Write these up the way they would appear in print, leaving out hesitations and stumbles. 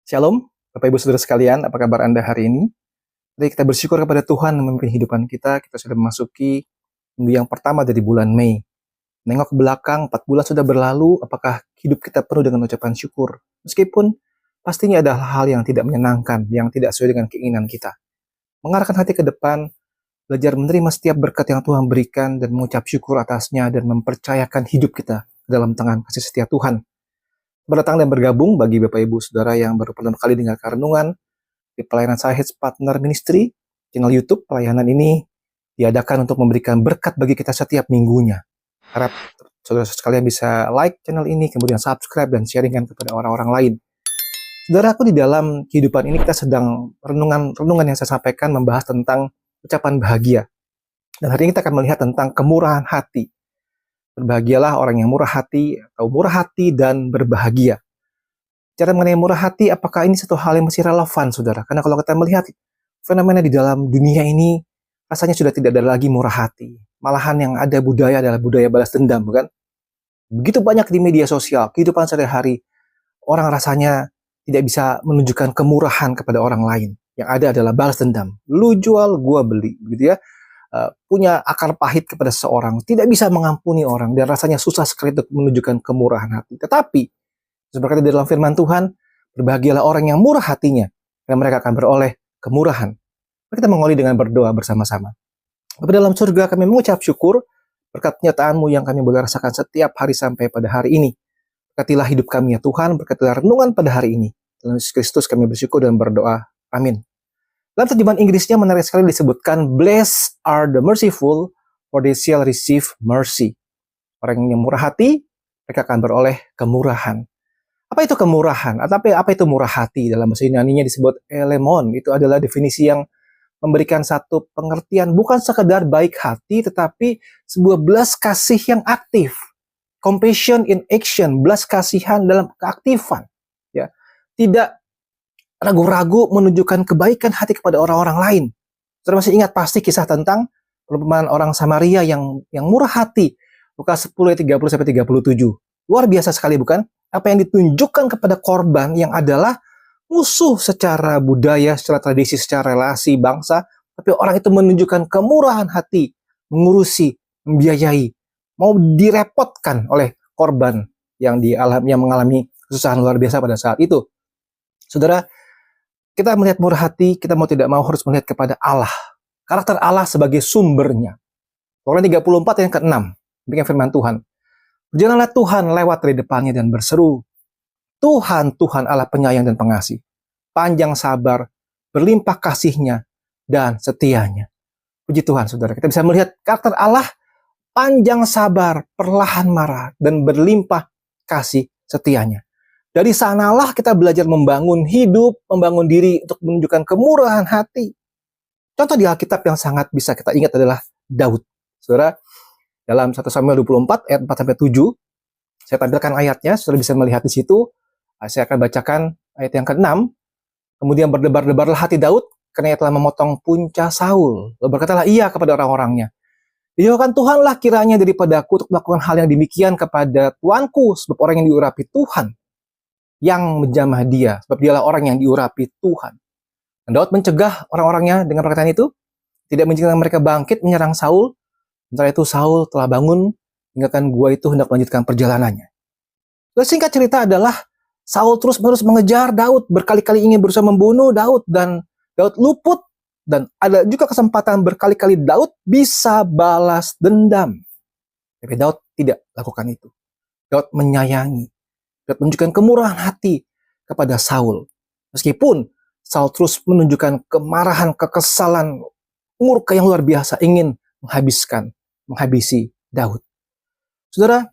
Shalom, Bapak Ibu Saudara sekalian, apa kabar Anda hari ini? Mari kita bersyukur kepada Tuhan yang memimpin kehidupan kita. Kita sudah memasuki minggu yang pertama dari bulan Mei. Nengok ke belakang, 4 bulan sudah berlalu, apakah hidup kita penuh dengan ucapan syukur? Meskipun pastinya ada hal-hal yang tidak menyenangkan, yang tidak sesuai dengan keinginan kita. Mengarahkan hati ke depan, belajar menerima setiap berkat yang Tuhan berikan dan mengucap syukur atasnya dan mempercayakan hidup kita dalam tangan kasih setia Tuhan. Berdatang dan bergabung bagi Bapak Ibu Saudara yang baru pertama kali dengar renungan di pelayanan Sahih Partner Ministry, channel YouTube. Pelayanan ini diadakan untuk memberikan berkat bagi kita setiap minggunya. Harap saudara sekalian bisa like channel ini, kemudian subscribe dan sharingkan kepada orang-orang lain. Saudaraku, di dalam kehidupan ini kita sedang renungan yang saya sampaikan membahas tentang ucapan bahagia. Dan hari ini kita akan melihat tentang kemurahan hati. Berbahagialah orang yang murah hati, atau murah hati dan berbahagia. Cara mengenai murah hati, apakah ini satu hal yang masih relevan, saudara? Karena kalau kita melihat fenomena di dalam dunia ini, rasanya sudah tidak ada lagi murah hati. Malahan yang ada budaya adalah budaya balas dendam, bukan? Begitu banyak di media sosial, kehidupan sehari-hari, orang rasanya tidak bisa menunjukkan kemurahan kepada orang lain. Yang ada adalah balas dendam. Lu jual, gua beli, gitu ya. Punya akar pahit kepada seseorang, tidak bisa mengampuni orang, dan rasanya susah sekali untuk menunjukkan kemurahan hati. Tetapi, seperti di dalam firman Tuhan, berbahagialah orang yang murah hatinya, dan mereka akan beroleh kemurahan. Mari kita mengawali dengan berdoa bersama-sama. Bapa dalam surga, kami mengucap syukur berkat penyertaan-Mu yang kami boleh rasakan setiap hari sampai pada hari ini. Berkatilah hidup kami ya Tuhan, berkatilah renungan pada hari ini. Dalam Yesus Kristus kami bersyukur dan berdoa. Amin. Dalam terjemahan Inggrisnya menarik sekali disebutkan, Blessed are the merciful, for they shall receive mercy. Orang yang murah hati, mereka akan beroleh kemurahan. Apa itu kemurahan? Atau apa itu murah hati? Dalam bahasa Yunani-nya disebut elemon. Itu adalah definisi yang memberikan satu pengertian bukan sekedar baik hati, tetapi sebuah belas kasih yang aktif. Compassion in action, belas kasihan dalam keaktifan. Ya, tidak ragu-ragu menunjukkan kebaikan hati kepada orang-orang lain. Saudara masih ingat pasti kisah tentang perumpamaan orang Samaria yang murah hati. Lukas 10 ayat 30-37. Luar biasa sekali, bukan? Apa yang ditunjukkan kepada korban yang adalah musuh secara budaya, secara tradisi, secara relasi bangsa, tapi orang itu menunjukkan kemurahan hati, mengurusi, membiayai, mau direpotkan oleh korban yang mengalami kesusahan luar biasa pada saat itu. Saudara, kita melihat murah hati, kita mau tidak mau harus melihat kepada Allah. Karakter Allah sebagai sumbernya. Keluaran 34 yang ke-6, demikian firman Tuhan. Berjalanlah Tuhan lewat dari depannya dan berseru, Tuhan, Tuhan Allah penyayang dan pengasih, panjang sabar, berlimpah kasihnya, dan setianya. Puji Tuhan, saudara. Kita bisa melihat karakter Allah, panjang sabar, perlahan marah, dan berlimpah kasih setianya. Dari sanalah kita belajar membangun hidup, membangun diri untuk menunjukkan kemurahan hati. Contoh di Alkitab yang sangat bisa kita ingat adalah Daud. Saudara, dalam 1 Samuel 24 ayat 4-7, saya tampilkan ayatnya, saudara bisa melihat di situ. Saya akan bacakan ayat yang ke-6. Kemudian berdebar-debarlah hati Daud karena ia telah memotong punca Saul. Lalu berkatalah ia kepada orang-orangnya, dijauhkan Tuhanlah kiranya daripadaku untuk melakukan hal yang demikian kepada tuanku, sebab orang yang diurapi Tuhan yang menjamah dia, sebab dialah orang yang diurapi Tuhan. Dan Daud mencegah orang-orangnya dengan perkataan itu, tidak mengizinkan mereka bangkit menyerang Saul. Sementara itu Saul telah bangun, meninggalkan gua itu hendak melanjutkan perjalanannya. Dan singkat cerita adalah Saul terus-menerus mengejar Daud, berkali-kali ingin berusaha membunuh Daud, dan Daud luput, dan ada juga kesempatan berkali-kali Daud bisa balas dendam. Tapi Daud tidak lakukan itu. Daud menyayangi, Daud menunjukkan kemurahan hati kepada Saul. Meskipun Saul terus menunjukkan kemarahan, kekesalan, murka yang luar biasa, ingin menghabisi Daud. Saudara,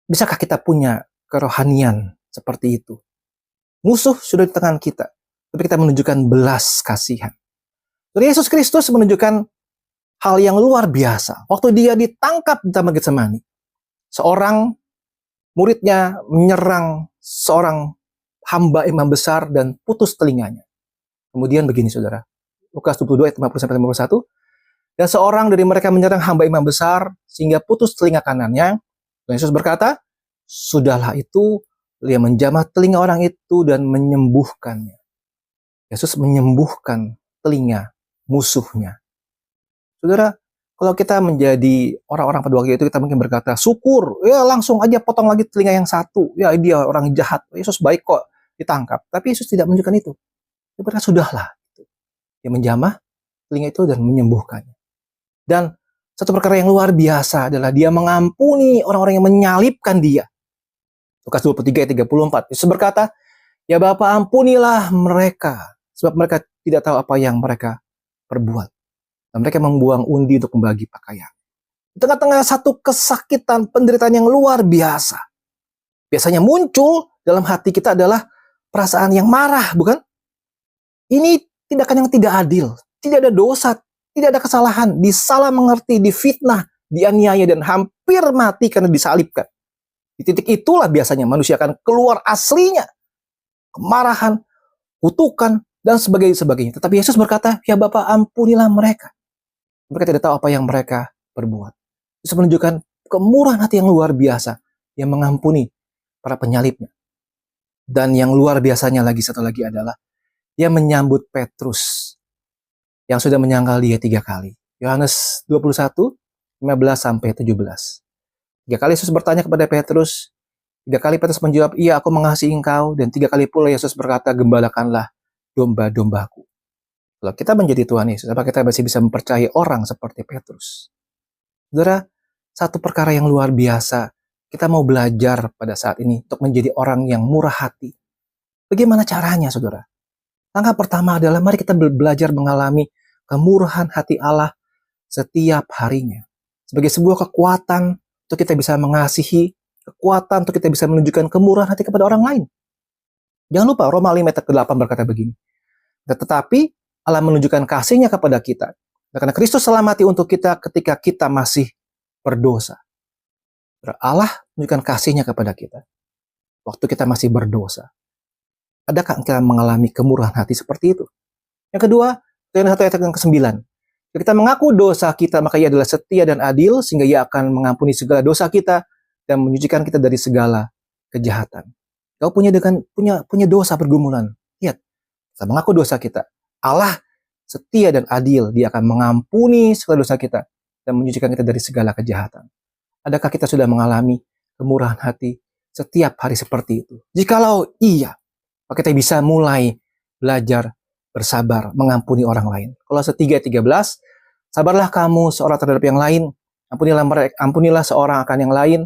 bisakah kita punya kerohanian seperti itu? Musuh sudah di tangan kita, tapi kita menunjukkan belas kasihan. Saudara, Yesus Kristus menunjukkan hal yang luar biasa. Waktu dia ditangkap di Taman Getsemani, seorang muridnya menyerang seorang hamba imam besar dan putus telinganya. Kemudian begini, saudara. Lukas 22 ayat 50-51. Dan seorang dari mereka menyerang hamba imam besar sehingga putus telinga kanannya. Dan Yesus berkata, sudahlah itu, Dia menjamah telinga orang itu dan menyembuhkannya. Yesus menyembuhkan telinga musuhnya. Saudara, kalau kita menjadi orang-orang pada waktu itu, kita mungkin berkata, syukur, ya langsung aja potong lagi telinga yang satu. Ya dia orang jahat, Yesus baik kok, ditangkap. Tapi Yesus tidak menunjukkan itu. Dia berkata, sudahlah. Dia menjamah telinga itu dan menyembuhkannya. Dan satu perkara yang luar biasa adalah dia mengampuni orang-orang yang menyalibkan dia. Lukas 23 ayat 34. Yesus berkata, ya Bapa ampunilah mereka, sebab mereka tidak tahu apa yang mereka perbuat. Dan mereka membuang undi untuk membagi pakaian. Di tengah-tengah satu kesakitan, penderitaan yang luar biasa. Biasanya muncul dalam hati kita adalah perasaan yang marah, bukan? Ini tindakan yang tidak adil. Tidak ada dosa, tidak ada kesalahan. Disalah mengerti, difitnah, dianiaya, dan hampir mati karena disalibkan. Di titik itulah biasanya manusia akan keluar aslinya. Kemarahan, kutukan, dan sebagainya. Tetapi Yesus berkata, ya Bapa ampunilah mereka. Mereka tidak tahu apa yang mereka perbuat. Yesus menunjukkan kemurahan hati yang luar biasa yang mengampuni para penyalibnya. Dan yang luar biasanya lagi satu lagi adalah dia menyambut Petrus yang sudah menyangkal dia 3 kali. Yohanes 21, 15-17. 3 kali Yesus bertanya kepada Petrus. 3 kali Petrus menjawab, iya aku mengasihi engkau. Dan 3 kali pula Yesus berkata, gembalakanlah domba-dombaku. Kalau kita menjadi Tuhan Yesus, apa kita masih bisa mempercayai orang seperti Petrus? Saudara, satu perkara yang luar biasa, kita mau belajar pada saat ini untuk menjadi orang yang murah hati. Bagaimana caranya, saudara? Langkah pertama adalah mari kita belajar mengalami kemurahan hati Allah setiap harinya. Sebagai sebuah kekuatan untuk kita bisa mengasihi, kekuatan untuk kita bisa menunjukkan kemurahan hati kepada orang lain. Jangan lupa, Roma 5 ayat 8 berkata begini. Tetapi Allah menunjukkan kasih-Nya kepada kita. Karena Kristus telah mati untuk kita ketika kita masih berdosa. Allah menunjukkan kasih-Nya kepada kita. Waktu kita masih berdosa. Adakah kita mengalami kemurahan hati seperti itu? Yang kedua, Yohanes 1 ayat yang ke-9. Kita mengaku dosa kita, maka Ia adalah setia dan adil, sehingga Ia akan mengampuni segala dosa kita dan menyucikan kita dari segala kejahatan. Kau punya dosa pergumulan. Lihat, kita mengaku dosa kita. Allah setia dan adil, Dia akan mengampuni segala dosa kita dan menyucikan kita dari segala kejahatan. Adakah kita sudah mengalami kemurahan hati setiap hari seperti itu? Jikalau iya, maka kita bisa mulai belajar bersabar, mengampuni orang lain. Kolose 3:13, sabarlah kamu seorang terhadap yang lain, ampunilah seorang akan yang lain,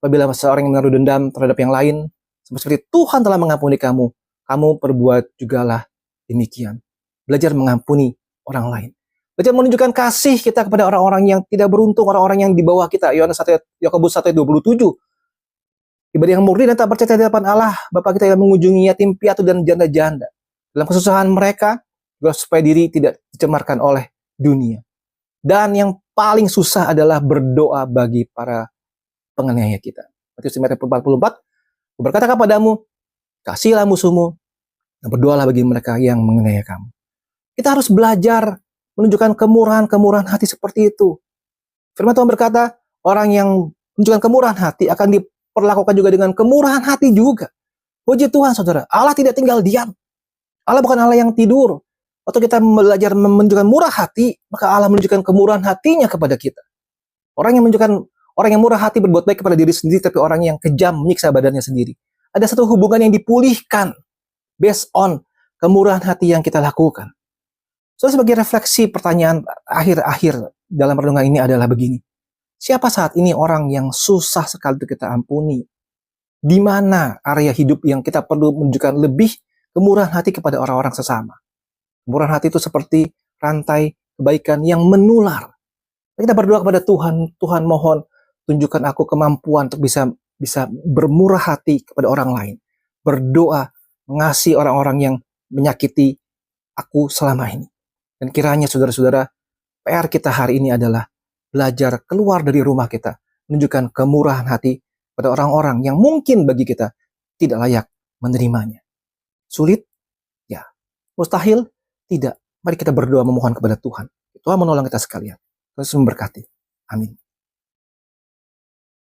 apabila seorang yang menaruh dendam terhadap yang lain, seperti Tuhan telah mengampuni kamu, kamu perbuat jugalah demikian. Belajar mengampuni orang lain. Belajar menunjukkan kasih kita kepada orang-orang yang tidak beruntung, orang-orang yang di bawah kita. Yakobus 1:27. Ibadah yang murni dan tak percaya di hadapan Allah, Bapa kita yang mengunjungi yatim piatu dan janda-janda. Dalam kesusahan mereka, supaya diri tidak dicemarkan oleh dunia. Dan yang paling susah adalah berdoa bagi para penganiaya kita. Matius 5:44, berkata kepadamu, kasihilah musuhmu, dan berdoalah bagi mereka yang menganiaya kamu. Kita harus belajar menunjukkan kemurahan hati seperti itu. Firman Tuhan berkata, orang yang menunjukkan kemurahan hati akan diperlakukan juga dengan kemurahan hati juga. Puji Tuhan, saudara. Allah tidak tinggal diam. Allah bukan Allah yang tidur. Waktu kita belajar menunjukkan murah hati, maka Allah menunjukkan kemurahan hatinya kepada kita. Orang yang murah hati berbuat baik kepada diri sendiri, tapi orang yang kejam menyiksa badannya sendiri. Ada satu hubungan yang dipulihkan based on kemurahan hati yang kita lakukan. So, sebagai refleksi pertanyaan akhir-akhir dalam renungan ini adalah begini. Siapa saat ini orang yang susah sekali untuk kita ampuni? Di mana area hidup yang kita perlu menunjukkan lebih kemurahan hati kepada orang-orang sesama? Kemurahan hati itu seperti rantai kebaikan yang menular. Kita berdoa kepada Tuhan, Tuhan mohon tunjukkan aku kemampuan untuk bisa bermurah hati kepada orang lain. Berdoa, mengasihi orang-orang yang menyakiti aku selama ini. Dan kiranya saudara-saudara, PR kita hari ini adalah belajar keluar dari rumah kita, menunjukkan kemurahan hati pada orang-orang yang mungkin bagi kita tidak layak menerimanya. Sulit? Ya. Mustahil? Tidak. Mari kita berdoa memohon kepada Tuhan. Tuhan menolong kita sekalian. Tuhan memberkati. Amin.